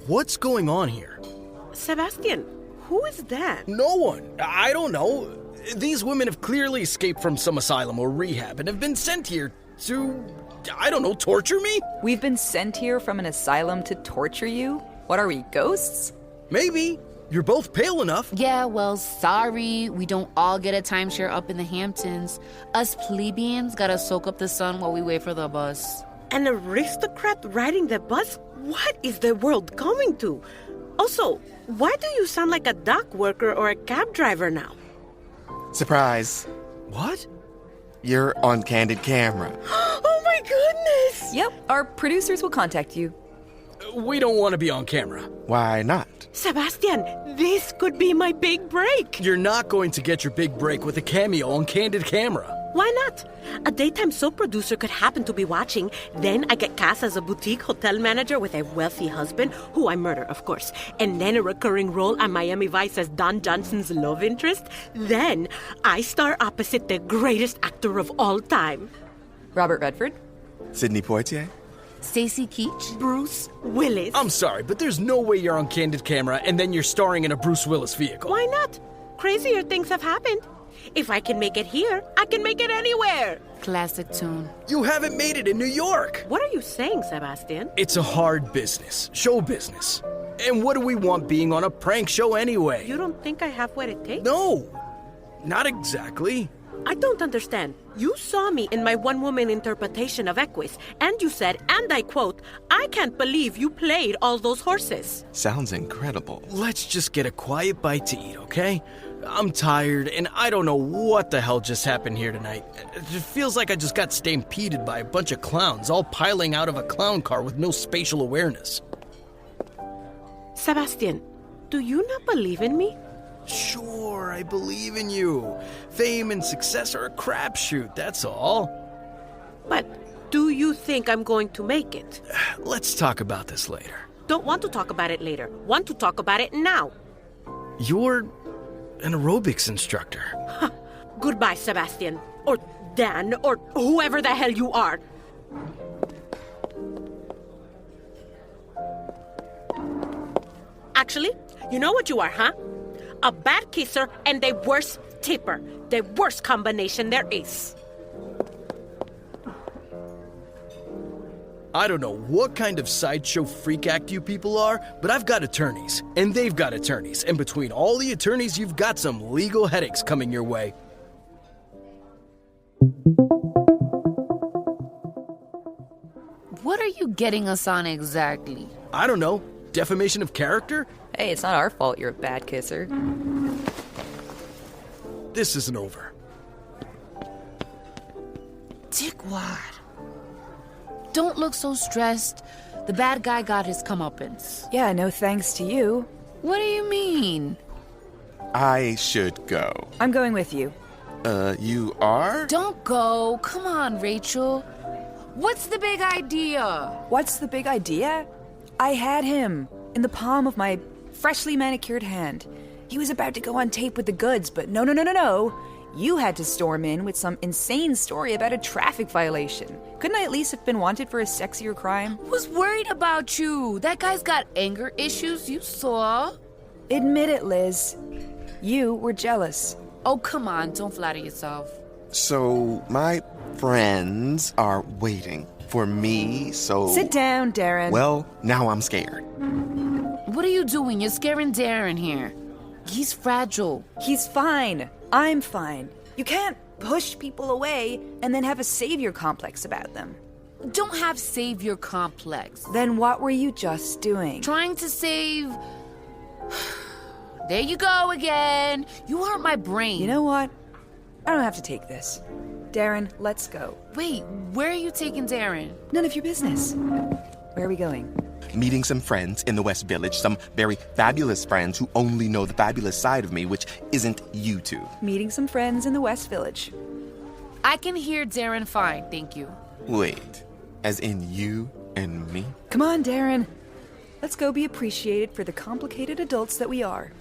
What's going on here? Sebastian, who is that? No one. I don't know. These women have clearly escaped from some asylum or rehab and have been sent here to, I don't know, torture me? We've been sent here from an asylum to torture you? What are we, ghosts? Maybe. You're both pale enough. Yeah, well, sorry. We don't all get a timeshare up in the Hamptons. Us plebeians gotta soak up the sun while we wait for the bus. An aristocrat riding the bus? What is the world coming to? Also, why do you sound like a dock worker or a cab driver now? Surprise. What? You're on candid camera. Oh my goodness! Yep, our producers will contact you. We don't want to be on camera. Why not? Sebastian, this could be my big break. You're not going to get your big break with a cameo on candid camera. Why not? A daytime soap producer could happen to be watching. Then I get cast as a boutique hotel manager with a wealthy husband, who I murder, of course. And then a recurring role on Miami Vice as Don Johnson's love interest. Then I star opposite the greatest actor of all time. Robert Redford? Sidney Poitier? Stacy Keach? Bruce Willis. I'm sorry, but there's no way you're on candid camera and then you're starring in a Bruce Willis vehicle. Why not? Crazier things have happened. If I can make it here, I can make it anywhere. Classic tune. You haven't made it in New York. What are you saying, Sebastian? It's a hard business, show business. And what do we want being on a prank show anyway? You don't think I have what it takes? No, not exactly. I don't understand. You saw me in my one-woman interpretation of Equus, and you said, and I quote, "I can't believe you played all those horses." Sounds incredible. Let's just get a quiet bite to eat, okay? I'm tired, and I don't know what the hell just happened here tonight. It feels like I just got stampeded by a bunch of clowns, all piling out of a clown car with no spatial awareness. Sebastian, do you not believe in me? Sure, I believe in you. Fame and success are a crapshoot, that's all. But do you think I'm going to make it? Let's talk about this later. Don't want to talk about it later. Want to talk about it now. You're an aerobics instructor. Goodbye, Sebastian. Or Dan, or whoever the hell you are. Actually, you know what you are, huh? A bad kisser and the worst tipper. The worst combination there is. I don't know what kind of sideshow freak act you people are, but I've got attorneys, and they've got attorneys, and between all the attorneys, you've got some legal headaches coming your way. What are you getting us on exactly? I don't know. Defamation of character? Hey, it's not our fault you're a bad kisser. This isn't over. Dickwad. Don't look so stressed. The bad guy got his comeuppance. Yeah, no thanks to you. What do you mean? I should go. I'm going with you. You are? Don't go. Come on, Rachel. What's the big idea? What's the big idea? I had him in the palm of my freshly manicured hand. He was about to go on tape with the goods, but no. You had to storm in with some insane story about a traffic violation. Couldn't I at least have been wanted for a sexier crime? Was worried about you. That guy's got anger issues, you saw. Admit it, Liz. You were jealous. Oh, come on, don't flatter yourself. So, my friends are waiting for me, so... Sit down, Darren. Well, now I'm scared. What are you doing? You're scaring Darren here. He's fragile. He's fine. I'm fine. You can't push people away and then have a savior complex about them. Don't have savior complex. Then what were you just doing? Trying to save... There you go again. You hurt my brain. You know what? I don't have to take this. Darren, let's go. Wait, where are you taking Darren? None of your business. Where are we going? Meeting some friends in the West Village, some very fabulous friends who only know the fabulous side of me, which isn't you two. Meeting some friends in the West Village. I can hear Darren fine, thank you. Wait, as in you and me? Come on, Darren. Let's go be appreciated for the complicated adults that we are.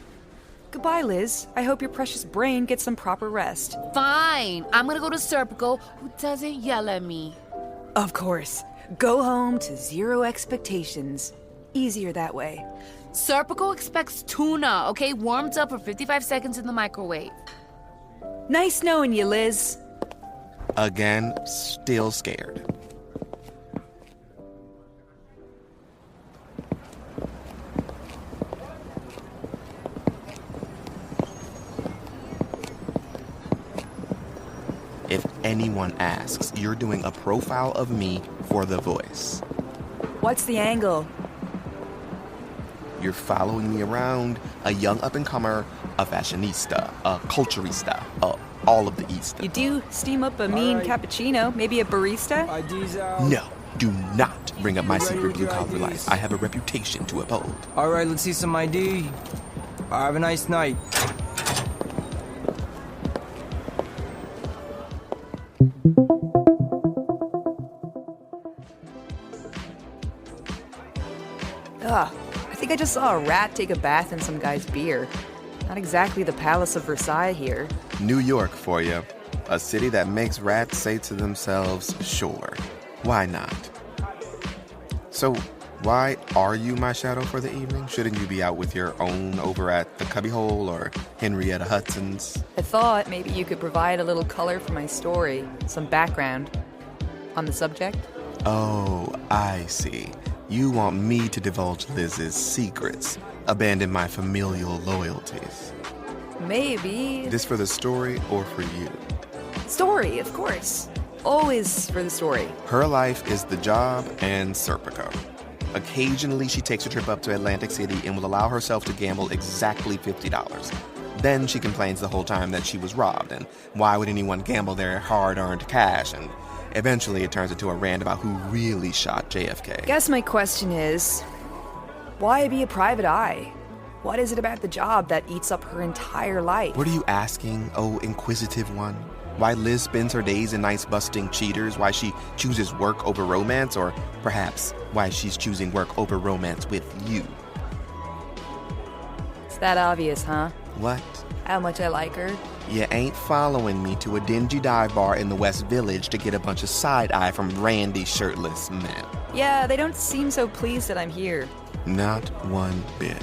Goodbye, Liz. I hope your precious brain gets some proper rest. Fine. I'm gonna go to Serpico, who doesn't yell at me. Of course. Go home to zero expectations. Easier that way. Serpico expects tuna, okay? Warmed up for 55 seconds in the microwave. Nice knowing you, Liz. Again, still scared. If anyone asks, you're doing a profile of me for The Voice. What's the angle? You're following me around, a young up-and-comer, a fashionista, a culturista, all of the East. You do steam up a mean cappuccino, maybe a barista? ID's out. No, do not bring up my Ready secret with your blue-collar IDs? life. I have a reputation to uphold. All right, let's see some ID. Have a nice night. Ugh, I think I just saw a rat take a bath in some guy's beer. Not exactly the Palace of Versailles here. New York for you. A city that makes rats say to themselves, sure, why not? So, why are you my shadow for the evening? Shouldn't you be out with your own over at the Cubbyhole or Henrietta Hudson's? I thought maybe you could provide a little color for my story, some background on the subject. Oh, I see. You want me to divulge Liz's secrets, abandon my familial loyalties. Maybe. This for the story or for you? Story, of course. Always for the story. Her life is the job and Serpico. Occasionally, she takes a trip up to Atlantic City and will allow herself to gamble exactly $50. Then she complains the whole time that she was robbed, and why would anyone gamble their hard-earned cash? And eventually, it turns into a rant about who really shot JFK. Guess my question is, why be a private eye? What is it about the job that eats up her entire life? What are you asking, oh inquisitive one? Why Liz spends her days and nights busting cheaters? Why she chooses work over romance? Or perhaps why she's choosing work over romance with you? It's that obvious, huh? What? How much I like her? You ain't following me to a dingy dive bar in the West Village to get a bunch of side-eye from randy shirtless men. Yeah, they don't seem so pleased that I'm here. Not one bit.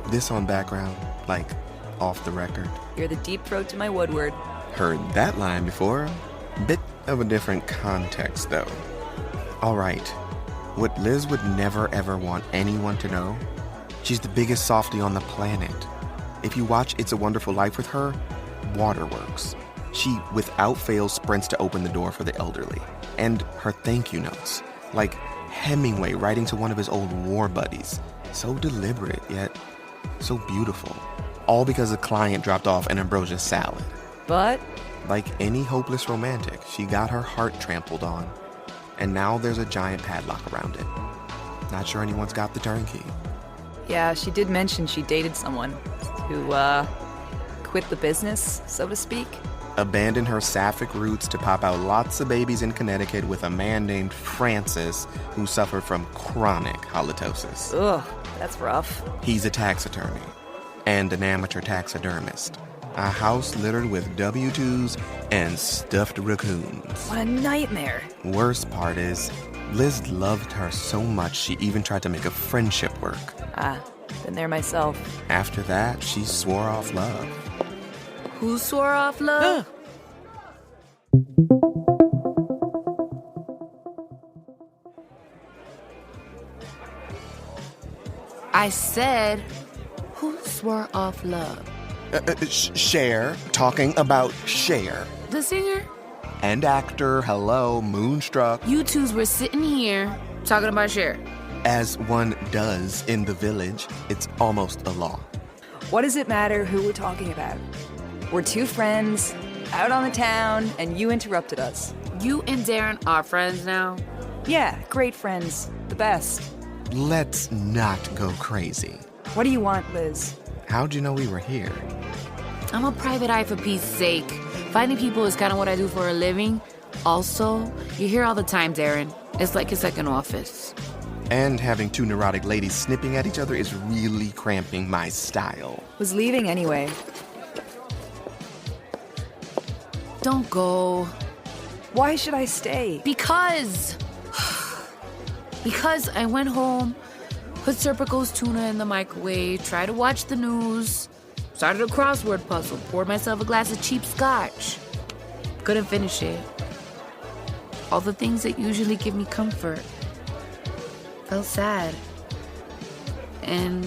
This on background, like off the record. You're the deep throat to my Woodward. Heard that line before. Bit of a different context, though. All right. What Liz would never ever want anyone to know, she's the biggest softie on the planet. If you watch It's a Wonderful Life with her, waterworks. She, without fail, sprints to open the door for the elderly. And her thank you notes, like Hemingway writing to one of his old war buddies. So deliberate, yet so beautiful. All because a client dropped off an ambrosia salad. But Like any hopeless romantic, she got her heart trampled on. And now there's a giant padlock around it. Not sure anyone's got the turnkey. yeah, she did mention she dated someone who, quit the business, so to speak. Abandoned her sapphic roots to pop out lots of babies in Connecticut with a man named Francis who suffered from chronic halitosis. Ugh, that's rough. He's a tax attorney and an amateur taxidermist. A house littered with W-2s and stuffed raccoons. What a nightmare. Worst part is, Liz loved her so much she even tried to make a friendship work. Been there myself. After that, she swore off love. Who swore off love? I said, who swore off love? Cher, talking about Cher. The singer? And actor, hello, moonstruck. You twos were sitting here talking about Cher. As one does in the village, it's almost a law. What does it matter who we're talking about? We're two friends, out on the town, and you interrupted us. You and Darren are friends now? Yeah, great friends. The best. Let's not go crazy. What do you want, Liz? How'd you know we were here? I'm a private eye for peace sake. Finding people is kind of what I do for a living. Also, you're here all the time, Darren. It's like a second office. And having two neurotic ladies snipping at each other is really cramping my style. Was leaving anyway. Don't go. Why should I stay? Because I went home, Put Serpico's tuna in the microwave, tried to watch the news, started a crossword puzzle, poured myself a glass of cheap scotch. Couldn't finish it. All the things that usually give me comfort. Felt sad. And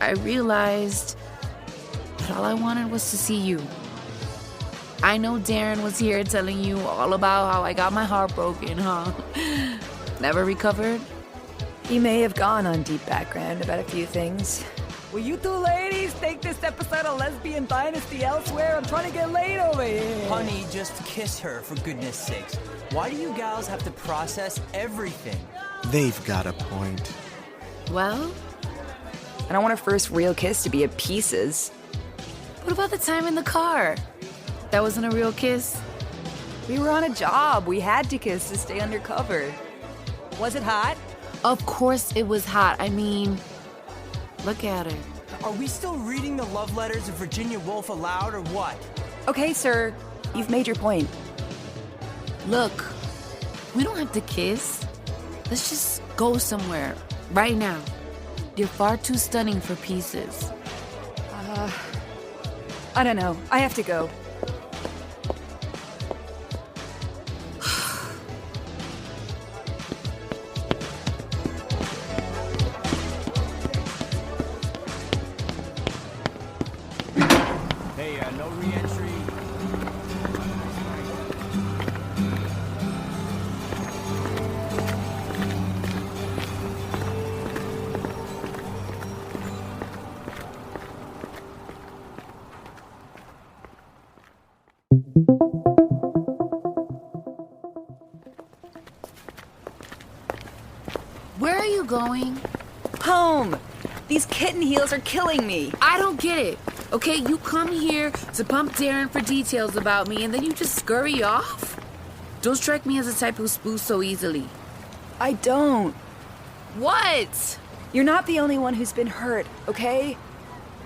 I realized that all I wanted was to see you. I know Darren was here telling you all about how I got my heart broken, huh? Never recovered? He may have gone on deep background about a few things. Will you two ladies take this episode of Lesbian Dynasty elsewhere? I'm trying to get laid over here. Honey, just kiss her, for goodness sakes. Why do you gals have to process everything? They've got a point. Well, I don't want our first real kiss to be at pieces. what about the time in the car? That wasn't a real kiss? We were on a job. We had to kiss to stay undercover. Was it hot? Of course it was hot. I mean, look at her. Are we still reading the love letters of Virginia Woolf aloud, or what? Okay, sir. You've made your point. Look, we don't have to kiss. Let's just go somewhere, right now. You're far too stunning for pieces. I don't know. I have to go. Hey, no re-entry. Where are you going? Home! These kitten heels are killing me. I don't get it. Okay, you come here to pump Darren for details about me, and then you just scurry off? Don't strike me as the type who spoos so easily. I don't. What? You're not the only one who's been hurt, okay?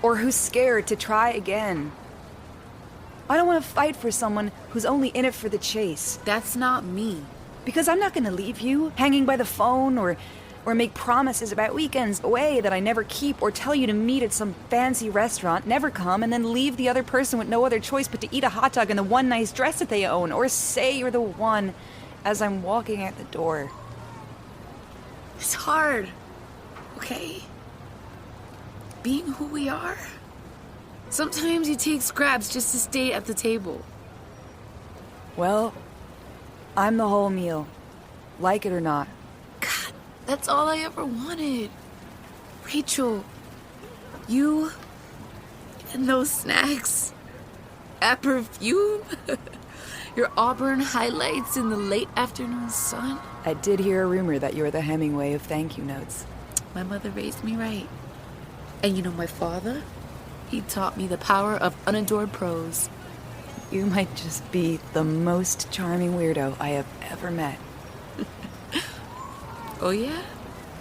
Or who's scared to try again. I don't want to fight for someone who's only in it for the chase. That's not me. Because I'm not going to leave you hanging by the phone or make promises about weekends away that I never keep, or tell you to meet at some fancy restaurant, never come, and then leave the other person with no other choice but to eat a hot dog in the one nice dress that they own, or say you're the one as I'm walking out the door. It's hard, okay? Being who we are. Sometimes you take scraps just to stay at the table. Well, I'm the whole meal, like it or not. God, that's all I ever wanted. Rachel, you and those snacks, that perfume, your auburn highlights in the late afternoon sun. I did hear a rumor that you're the Hemingway of thank you notes. My mother raised me right. And you know my father? He taught me the power of unadored prose. You might just be the most charming weirdo I have ever met. Oh, yeah?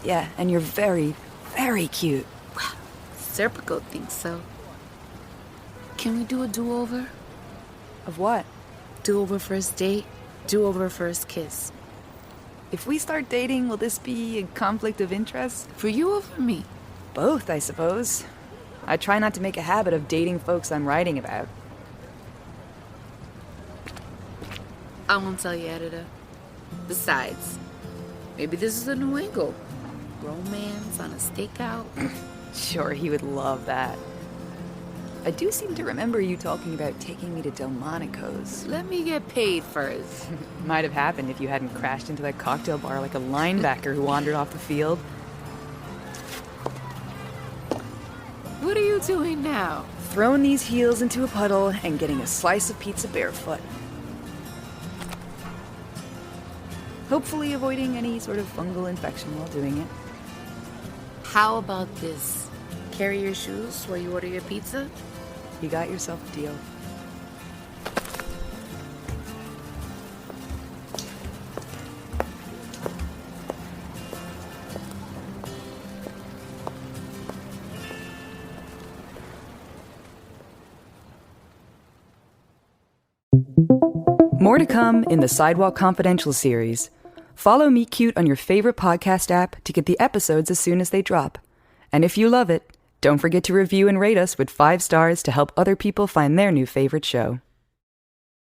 Yeah, and you're very, very cute. Serpico thinks so. Can we do a do-over? Of what? Do-over first date, do-over first kiss. If we start dating, will this be a conflict of interest? For you or for me? Both, I suppose. I try not to make a habit of dating folks I'm writing about. I won't tell you, editor. Besides, maybe this is a new angle. Romance on a stakeout. Sure, he would love that. I do seem to remember you talking about taking me to Delmonico's. Let me get paid first. Might have happened if you hadn't crashed into that cocktail bar like a linebacker who wandered off the field. What are you doing now? Throwing these heels into a puddle and getting a slice of pizza barefoot. Hopefully avoiding any sort of fungal infection while doing it. How about this? Carry your shoes while you order your pizza? You got yourself a deal. More to come in the Sidewalk Confidential series. Follow Meet Cute on your favorite podcast app to get the episodes as soon as they drop. And if you love it, don't forget to review and rate us with 5 stars to help other people find their new favorite show.